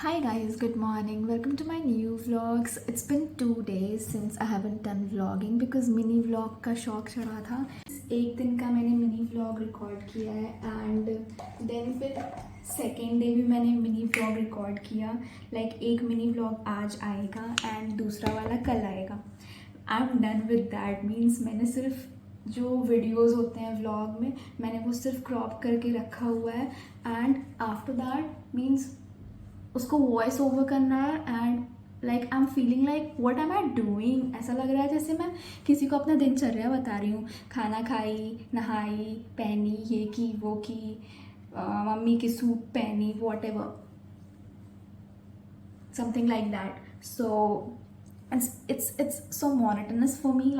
Hi guys, good morning. Welcome to my new vlogs. It's been 2 days since I haven't done vlogging because mini vlog का शौक चढ़ा था. एक दिन का मैंने मिनी व्लॉग रिकॉर्ड किया है एंड देन फिर सेकेंड डे भी मैंने मिनी व्लॉग रिकॉर्ड किया. एक मिनी व्लॉग आज आएगा एंड दूसरा वाला कल आएगा. I am done with that. Means मैंने सिर्फ जो वीडियोस होते हैं व्लॉग में मैंने वो सिर्फ क्रॉप करके रखा हुआ है एंड आफ्टर दैट मीन्स उसको वॉइस ओवर करना है and I am feeling what am I doing. ऐसा लग रहा है जैसे मैं किसी को अपना दिनचर्या बता रही हूँ. खाना खाई, नहाई, पहनी, ये की वो की, मम्मी की सूप पहनी, what ever, something like that. So it's so monotonous for me.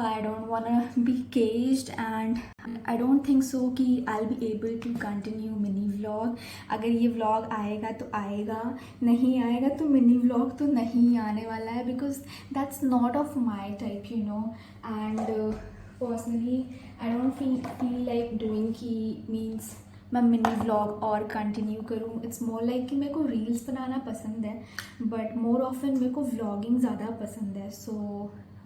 I don't wanna be caged and I don't think so कि I'll be able to continue mini vlog. अगर ये vlog आएगा तो आएगा, नहीं आएगा तो mini vlog तो नहीं आने वाला है because that's not of my type, you know. And personally I don't feel like doing कि means मैं मिनी व्लॉग और कंटिन्यू करूँ. इट्स मोर लाइक कि मेरे को रील्स बनाना पसंद है बट मोर ऑफन मेरे को व्लॉगिंग ज़्यादा पसंद है. So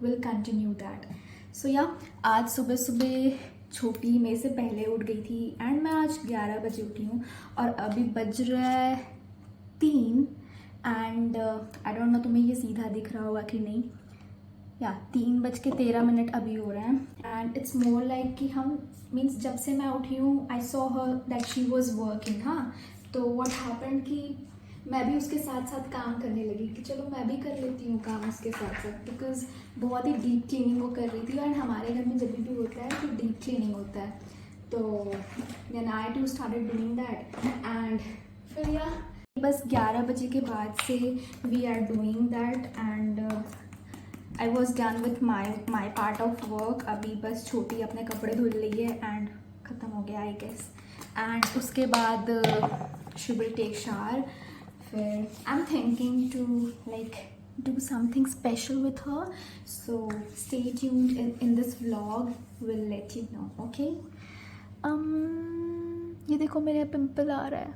will continue that. So yeah आज सुबह सुबह छोटी मेरे से पहले उठ गई थी एंड मैं आज 11 बजे उठी हूँ और अभी बज रहा है 3 एंड आई डोंट नो तुम्हें ये सीधा दिख रहा होगा कि नहीं. या 3:13 अभी हो रहे हैं एंड इट्स मोर लाइक कि हम मीन्स जब से मैं उठी हूँ I saw her that she was working. हाँ, तो व्हाट हैपेंड कि मैं भी उसके साथ साथ काम करने लगी कि चलो मैं भी कर लेती हूँ काम उसके साथ साथ बिकॉज बहुत ही डीप क्लीनिंग वो कर रही थी एंड हमारे घर में जब भी होता है तो डीप क्लीनिंग होता है. तो then I too started doing that and फिर या बस 11 बजे के बाद से we are doing that and I was done with my part of work. अभी बस छोटी अपने कपड़े धुल रही है एंड ख़त्म हो गया आई गेस. एंड उसके बाद शी विल टेक शावर. फिर I am thinking to do something special with her. So stay tuned in this vlog. We'll let you know. Okay. ये देखो मेरे पिंपल आ रहा है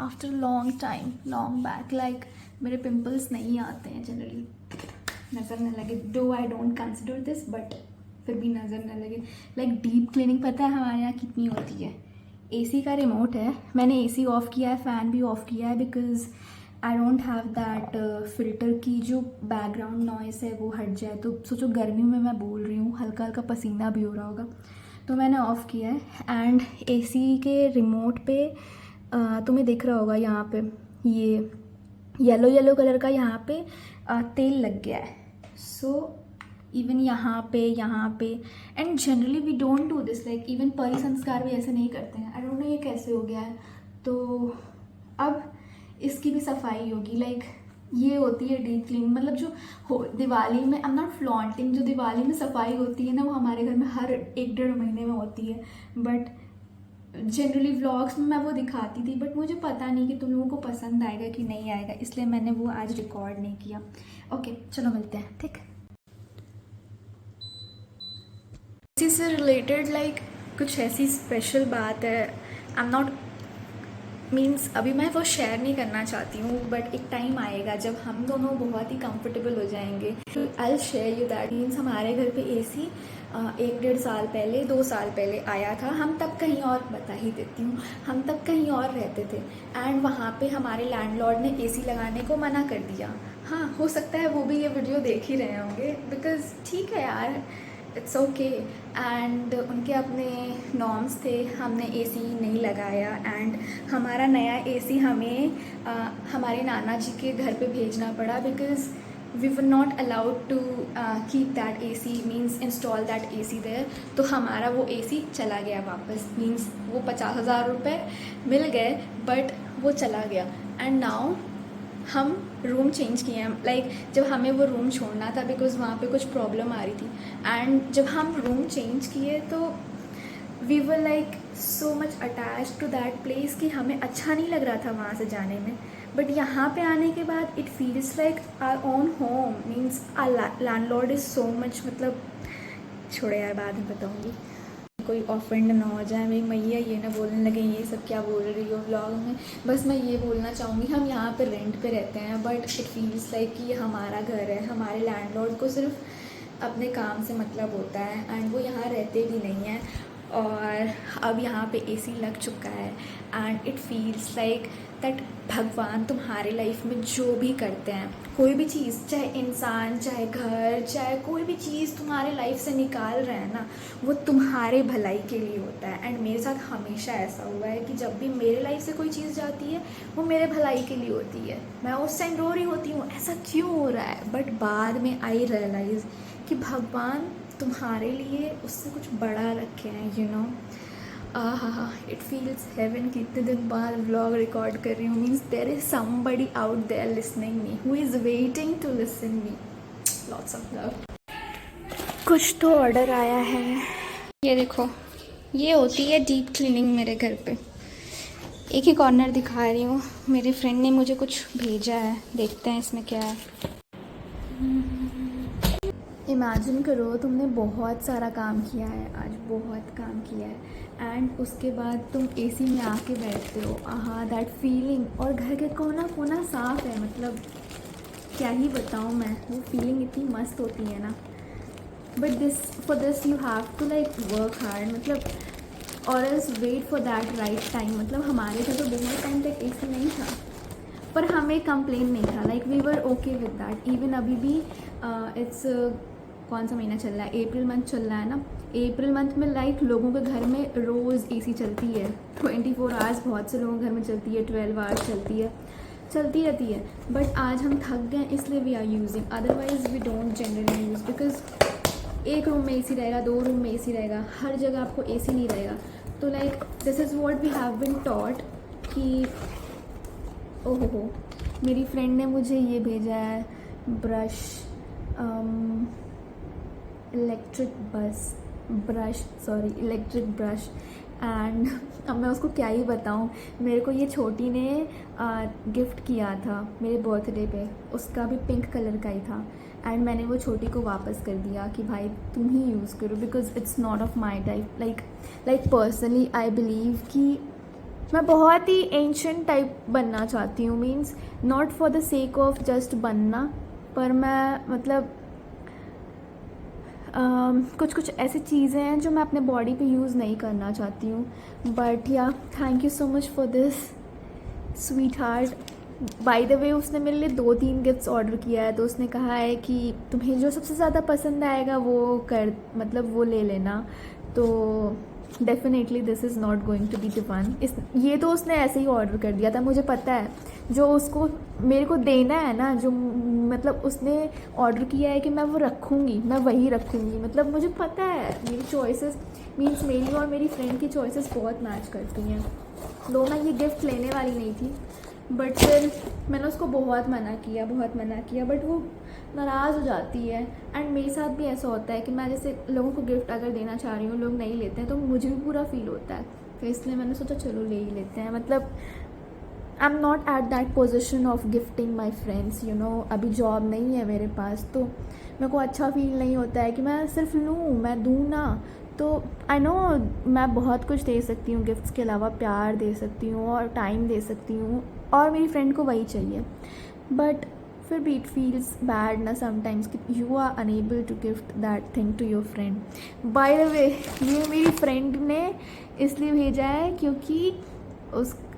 after long time, long back. मेरे pimples नहीं आते हैं जनरली. नज़र न लगे दो I don't consider this but फिर भी नज़र न लगे. डीप क्लीनिंग पता है हमारे यहाँ कितनी होती है. एसी का रिमोट है, मैंने एसी ऑफ़ किया है, फ़ैन भी ऑफ़ किया है because I don't have that filter की जो बैकग्राउंड नॉइस है वो हट जाए. तो सोचो गर्मी में मैं बोल रही हूँ, हल्का हल्का पसीना भी हो रहा होगा, तो मैंने ऑफ़ किया है. एंड एसी के रिमोट पे तुम्हें दिख रहा होगा यहाँ पे ये येलो कलर का यहाँ पे तेल लग गया है. सो इवन यहाँ पे and generally we don't do this. Even परी संस्कार भी ऐसे नहीं करते हैं. आई डोंट नो ये कैसे हो गया है. तो अब इसकी भी सफाई होगी. ये होती है डीप क्लीनिंग. मतलब जो हो दिवाली में, आई एम नॉट फ्लॉन्टिंग, जो दिवाली में सफाई होती है ना वो हमारे घर में हर 1-1.5 महीने में होती है. बट जनरली व्लॉग्स में मैं वो दिखाती थी बट मुझे पता नहीं कि तुम लोगों को पसंद आएगा कि नहीं आएगा, इसलिए मैंने वो आज रिकॉर्ड नहीं किया. ओके चलो मिलते हैं. ठीक, इसी से रिलेटेड कुछ ऐसी स्पेशल बात है. आई एम नॉट मीन्स अभी मैं वो शेयर नहीं करना चाहती हूँ बट एक टाइम आएगा जब हम दोनों बहुत ही कंफर्टेबल हो जाएंगे. I will share you that. Means हमारे घर पे एसी 1-1.5 साल पहले, 2 साल पहले आया था. हम तब कहीं और, बता ही देती हूँ, हम तब कहीं और रहते थे एंड वहाँ पे हमारे लैंडलॉर्ड ने एसी लगाने को मना कर दिया. हाँ, हो सकता है वो भी ये वीडियो देख ही रहे होंगे बिकॉज़ ठीक है यार, इट्स ओके. एंड उनके अपने नॉर्म्स थे, हमने एसी नहीं लगाया एंड हमारा नया एसी हमें हमारे नाना जी के घर पे भेजना पड़ा because we were not allowed to keep that AC, means install that AC there. तो हमारा वो एसी चला गया वापस. मीन्स वो 50,000 रुपये मिल गए बट वो चला गया. एंड नाउ हम रूम चेंज किए हैं. जब हमें वो रूम छोड़ना था बिकॉज़ वहाँ पे कुछ प्रॉब्लम आ रही थी एंड जब हम रूम चेंज किए तो we were so much attach to that place कि हमें अच्छा नहीं लग रहा था वहाँ से जाने में. बट यहाँ पे आने के बाद it feels like our own home. Means our landlord is so much, मतलब छोड़े यार बाद में बताऊँगी. कोई ऑफेंड ना हो जाए, मेरी मैया ये ना बोलने लगे ये सब क्या बोल रही हो व्लॉग में। बस मैं ये बोलना चाहूँगी, हम यहाँ पे रेंट पे रहते हैं बट इट फील्स लाइक कि ये हमारा घर है। हमारे लैंडलॉर्ड को सिर्फ अपने काम से मतलब होता है एंड वो यहाँ रहते भी नहीं हैं। और अब यहाँ पे एसी लग चुका है and it feels like that भगवान तुम्हारे लाइफ में जो भी करते हैं, कोई भी चीज़, चाहे इंसान, चाहे घर, चाहे कोई भी चीज़ तुम्हारे लाइफ से निकाल रहे हैं ना, वो तुम्हारे भलाई के लिए होता है। एंड मेरे साथ हमेशा ऐसा हुआ है कि जब भी मेरे लाइफ से कोई चीज़ जाती है वो मेरे भलाई के लिए होती है। मैं उस टाइम रो रही होती हूँ ऐसा क्यों हो रहा है, बट बाद में आई रियलाइज़ कि भगवान तुम्हारे लिए उससे कुछ बड़ा रखे हैं, यू नो। हाँ, इट फील्स हेवन कि इतने दिन बाद व्लॉग रिकॉर्ड कर रही हूँ, means there is somebody out there listening me, who is waiting to listen me. Lots of love. कुछ तो ऑर्डर आया है, ये देखो, ये होती है डीप क्लीनिंग मेरे घर पे। एक ही कॉर्नर दिखा रही हूँ, मेरे फ्रेंड ने मुझे कुछ भेजा है, देखते हैं इसमें क्या है। इमेजिन करो तुमने बहुत सारा काम किया है, आज बहुत काम किया है एंड उसके बाद तुम एसी में आके बैठते हो। आहा, दैट फीलिंग। और घर के कोना कोना साफ है, मतलब क्या ही बताऊँ मैं, वो फीलिंग इतनी मस्त होती है ना। But for this you have to like work hard, मतलब or else wait for that right time. मतलब हमारे घर तो बहुत टाइम तक एसी नहीं था पर हमें कंप्लेन नहीं था, like we were okay with that. Even अभी भी इट्स कौन सा महीना चल रहा है, अप्रैल मंथ चल रहा है ना। अप्रैल मंथ में लाइक लोगों के घर में रोज़ एसी चलती है, 24 आवर्स बहुत से लोगों के घर में चलती है, 12 आवर्स चलती है, चलती रहती है। बट आज हम थक गए इसलिए we are using, otherwise we don't generally use. Because एक रूम में एसी रहेगा, 2 रूम में एसी रहेगा, हर जगह आपको एसी नहीं रहेगा। तो like this is what we have been taught कि ओहो, मेरी फ्रेंड ने मुझे ये भेजा है ब्रश, इलेक्ट्रिक ब्रश एंड अब मैं उसको क्या ही बताऊँ। मेरे को ये छोटी ने गिफ्ट किया था मेरे बर्थडे पे, उसका भी पिंक कलर का ही था एंड मैंने वो छोटी को वापस कर दिया कि भाई तुम ही यूज़ करो, because it's not of my type. Like personally I believe कि मैं बहुत ही एंशंट टाइप बनना चाहती हूँ, means not for the sake of just बनना, पर मैं मतलब कुछ कुछ ऐसी चीज़ें हैं जो मैं अपने बॉडी पे यूज़ नहीं करना चाहती हूँ। बट या thank you so much for this sweet heart. Bye the वे उसने मेरे लिए 2-3 गिफ्ट्स ऑर्डर किया है, तो उसने कहा है कि तुम्हें जो सबसे ज़्यादा पसंद आएगा वो मतलब वो ले लेना। तो definitely this is not going to be the one. ये तो उसने ऐसे ही ऑर्डर कर दिया था, मुझे पता है जो उसको मेरे को देना है ना, जो मतलब उसने ऑर्डर किया है कि मैं वो रखूँगी, मैं वही रखूँगी। मतलब मुझे पता है मेरी चॉइसेस, मीन्स मेरी और मेरी फ्रेंड की चॉइसेस बहुत मैच करती हैं। दो मैं ये गिफ्ट लेने वाली नहीं थी, बट फिर मैंने उसको बहुत मना किया, बट वो नाराज़ हो जाती है। एंड मेरे साथ भी ऐसा होता है कि मैं जैसे लोगों को गिफ्ट अगर देना चाह रही हूँ, लोग नहीं लेते हैं तो मुझे भी पूरा फील होता है। तो इसलिए मैंने सोचा चलो ले ही लेते हैं। मतलब I am not at that position of gifting my friends, you know. अभी जॉब नहीं है मेरे पास, तो मेरे को अच्छा फील नहीं होता है कि मैं सिर्फ लूँ, मैं दूँ ना। तो आई नो मैं बहुत कुछ दे सकती हूँ गिफ्ट्स के अलावा, प्यार दे सकती हूँ और टाइम दे सकती हूँ, और मेरी फ्रेंड को वही चाहिए। बट फिर भी इट फील्स बैड ना समटाइम्स कि you are unable to gift that thing to your friend. By the way ये मेरी फ्रेंड ने इसलिए भेजा है क्योंकि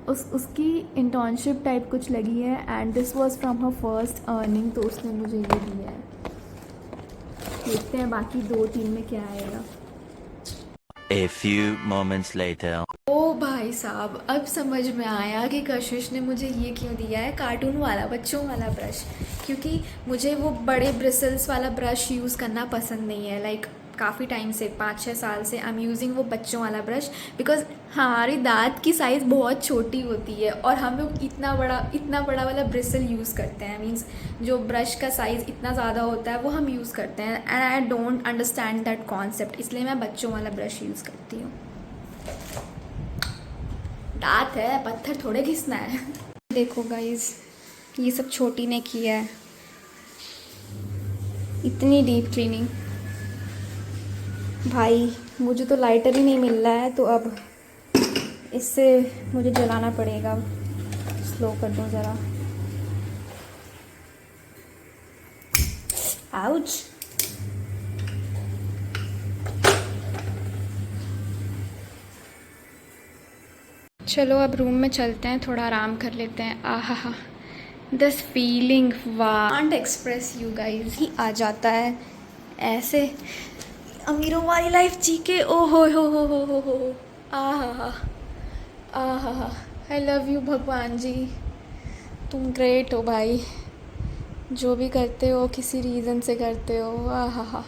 उसकी इंटर्नशिप टाइप कुछ लगी है and this was from her first earning, तो उसने मुझे ये दिया है। देखते हैं बाकी 2-3 में क्या आएगा। A few moments later. ओ भाई साहब, अब समझ में आया कि कशिश ने मुझे ये क्यों दिया है, कार्टून वाला, बच्चों वाला ब्रश। क्योंकि मुझे वो बड़े ब्रिसल्स वाला ब्रश यूज़ करना पसंद नहीं है। लाइक काफ़ी टाइम से, 5-6 साल से आई एम यूजिंग वो बच्चों वाला ब्रश, बिकॉज हमारी दांत की साइज़ बहुत छोटी होती है और हम लोग इतना बड़ा वाला ब्रिसल यूज़ करते हैं। मीन्स जो ब्रश का साइज़ इतना ज़्यादा होता है वो हम यूज़ करते हैं and I don't understand that concept, इसलिए मैं बच्चों वाला ब्रश यूज़ करती हूँ। दांत है, पत्थर थोड़े घिसना है। देखो गाइज, ये सब छोटी ने किया है, इतनी डीप क्लीनिंग। भाई मुझे तो लाइटर ही नहीं मिल रहा है, तो अब इससे मुझे जलाना पड़ेगा। स्लो कर दूँ ज़रा। आउच। चलो अब रूम में चलते हैं, थोड़ा आराम कर लेते हैं। आहा हा, this feeling want express you guys. ही आ जाता है ऐसे अमीरों वाली लाइफ जी के। ओ हो। आहा आहा, आई लव यू भगवान जी, तुम ग्रेट हो भाई। जो भी करते हो किसी रीज़न से करते हो। आहा हा।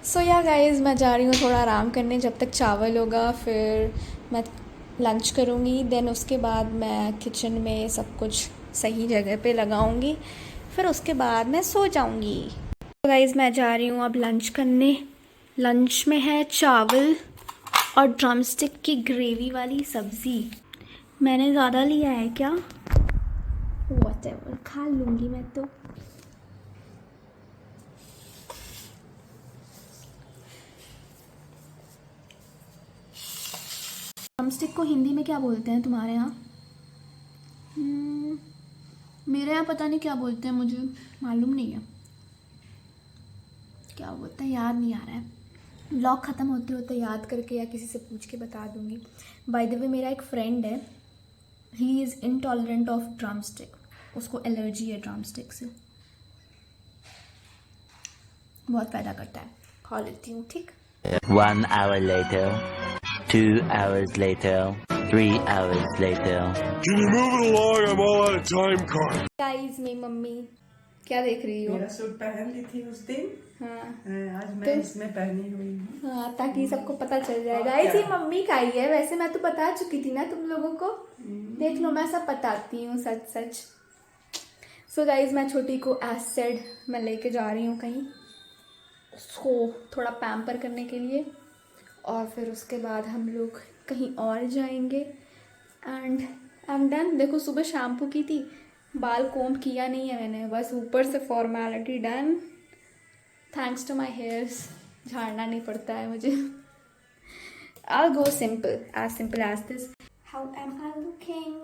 सो या गाइज, मैं जा रही हूँ थोड़ा आराम करने, जब तक चावल होगा फिर मैं लंच करूँगी। देन उसके बाद मैं किचन में सब कुछ सही जगह पे लगाऊँगी, फिर उसके बाद मैं सो जाऊँगी। तो गाइज़ मैं जा रही हूँ अब लंच करने। लंच में है चावल और ड्रमस्टिक की ग्रेवी वाली सब्ज़ी। मैंने ज़्यादा लिया है क्या? व्हाटएवर, खा लूँगी मैं तो। ड्रमस्टिक को हिंदी में क्या बोलते हैं तुम्हारे यहाँ? मेरे यहाँ पता नहीं क्या बोलते हैं, मुझे मालूम नहीं है क्या बोलते हैं, याद नहीं आ रहा है। व्लॉग ख़त्म होते होते याद करके या किसी से पूछ के बता दूँगी। बाय द वे, मेरा एक फ्रेंड है, he is intolerant of drumstick. उसको एलर्जी है ड्रमस्टिक से, बहुत फ़ायदा करता है। खा लेती हूँ, ठीक। 1 hour later, 2 hours later, 3 hours later. Can you move it along? I'm all out of time card. Guys, मेरी मम्मी क्या देख रही हो? मेरा सूट पहन ली थी उस दिन। हाँ आज मैं इसमें पहनी हुई हूँ। हाँ, ताकि सबको पता चल जाए। गाइस, ये मम्मी का ही है, वैसे मैं तो बता चुकी थी ना तुम लोगों को। देख लो, मैं सब बताती हूँ सच सच। सो गाइस, मैं छोटी को एज सेड मैं लेके जा रही हूँ कहीं, उसको थोड़ा पैम्पर करने के लिए, और फिर उसके बाद हम लोग कहीं और जाएंगे। And I am done. देखो, सुबह शैम्पू की थी, बाल कोम्ब किया नहीं है मैंने, बस ऊपर से formality done. Thanks to my hairs, झाड़ना नहीं पड़ता है मुझे। I'll go simple as this. How am I looking?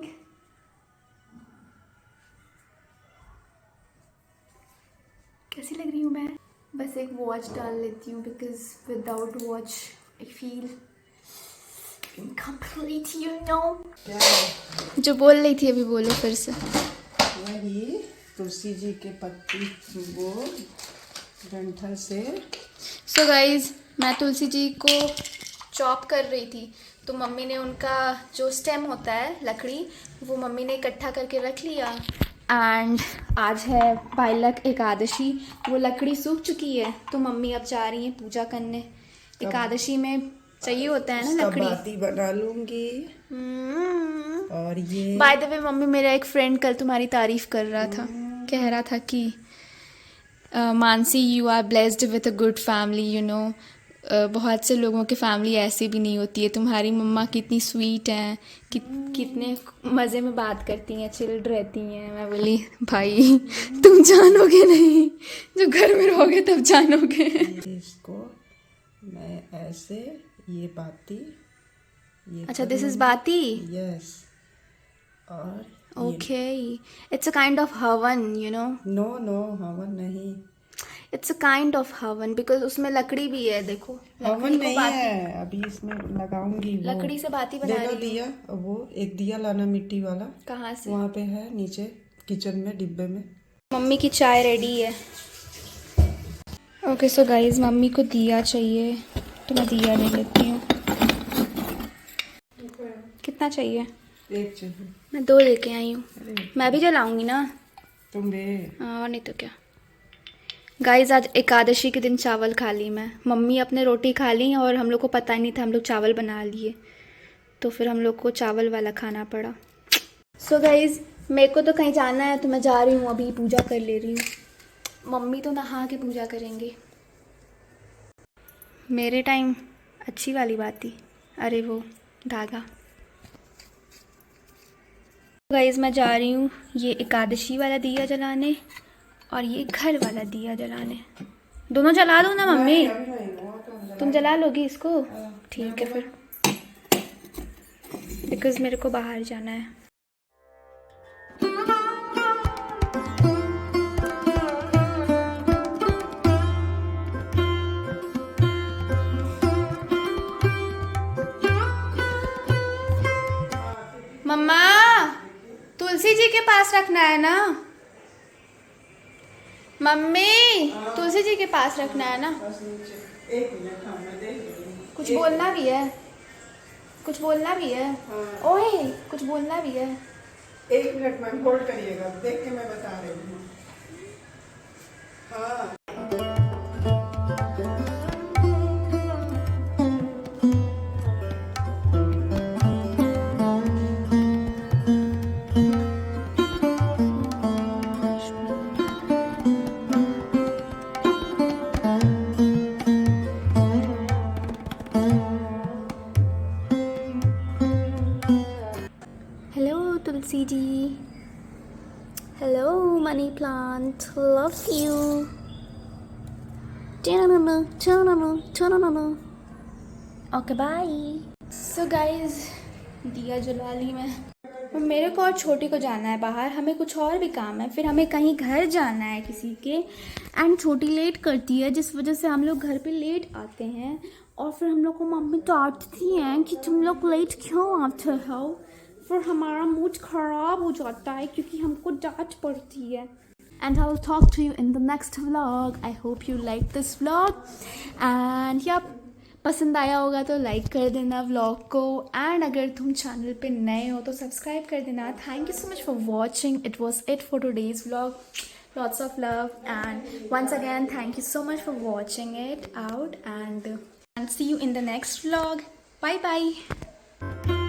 कैसी लग रही हूँ मैं? बस एक वॉच डाल लेती हूँ, because without watch I feel incomplete, you know. जो बोल रही थी अभी बोलो फिर से। वही तुलसी जी के पत्ती वो डंठल से। सो गाइज, मैं तुलसी जी को चॉप कर रही थी, तो मम्मी ने उनका जो स्टेम होता है लकड़ी, वो मम्मी ने इकट्ठा करके रख लिया। एंड आज है पायलक एकादशी, वो लकड़ी सूख चुकी है, तो मम्मी अब जा रही हैं पूजा करने। एकादशी में चाहिए होता है ना लकड़ी। बाती बना लूंगी। और ये बाय द वे, मम्मी, मेरा एक फ्रेंड कल तुम्हारी तारीफ कर रहा था, कह रहा था कि Mansi, you are blessed with a good family, you know. बहुत से लोगों की फैमिली ऐसी भी नहीं होती है। तुम्हारी मम्मा कितनी स्वीट हैं, कितने मज़े में बात करती हैं, चिल्ड रहती हैं। मैं बोली, भाई तुम जानोगे नहीं, जब घर में रहोगे तब जानोगे। इसको मैं ऐसे ये बाती ये अच्छा, दिस इज बाती। यस। और okay, it's a kind of हवन, यू नो। नो हवन नहीं, इट्स अ काइंड ऑफ हवन, बिकॉज उसमें लकड़ी भी है। देखो, हवन लकड़ी को नहीं बाती, है। अभी इसमें लगाऊंगी वो। लकड़ी से बाती बना देखो रही हूँ। दिया, वो एक दिया लाना मिट्टी वाला। कहाँ से? वहाँ पे है नीचे किचन में डिब्बे में। मम्मी की चाय रेडी है। ओके, सो गाइज, मम्मी को दिया चाहिए, तो मैं दिया ले लेती हूँ। कितना चाहिए? एक चाहिए। मैं 2 लेके आई हूँ। मैं भी जलाऊंगी ना। तुम बे और नहीं तो क्या। गाइज, आज एकादशी के दिन चावल खा ली मैं। मम्मी अपने रोटी खा ली और हम लोग को पता ही नहीं था, हम लोग चावल बना लिए, तो फिर हम लोग को चावल वाला खाना पड़ा। सो गाइज, मेरे को तो कहीं जाना है, तो मैं जा रही हूँ, अभी पूजा कर ले रही हूँ। मम्मी तो नहा के पूजा करेंगे। मेरे टाइम अच्छी वाली बात थी। अरे वो धागा। गाइज, मैं जा रही हूँ ये एकादशी वाला दिया जलाने और ये घर वाला दिया जलाने। दोनों जला दो ना मम्मी। अभी नहीं, वो तो तुम जला लोगी इसको? ठीक है फिर, बिकॉज मेरे को बाहर जाना है। मम्मा, तुलसी जी के पास रखना है ना? मम्मी, तुलसी जी के पास रखना है ना? कुछ बोलना भी है, कुछ बोलना भी है। ओए, कुछ बोलना भी है। 1 मिनट मैम होल्ड करिएगा, देख के मैं बता रही हूँ। हाँ hello Tulsi ji, hello money plant, love you. Okay bye. So guys, दिया जला ली मैं। मेरे को और छोटी को जाना है बाहर, हमें कुछ और भी काम है, फिर हमें कहीं घर जाना है किसी के। एंड छोटी लेट करती है, जिस वजह से हम लोग घर पे लेट आते हैं। और फिर हम लोग को मम्मी डांटती हैं कि तुम लोग लेट क्यों आते हो। फिर हमारा मूड ख़राब हो जाता है क्योंकि हमको डांट पड़ती है। And I'll talk to you in the next vlog. I hope you like this vlog. And yeah, पसंद आया होगा तो लाइक कर देना व्लॉग को। एंड अगर तुम चैनल पे नए हो तो सब्सक्राइब कर देना। Thank you so much for watching. It was it for today's vlog. Lots of love, and once again thank you so much for watching it out, and see you in the next vlog. Bye bye.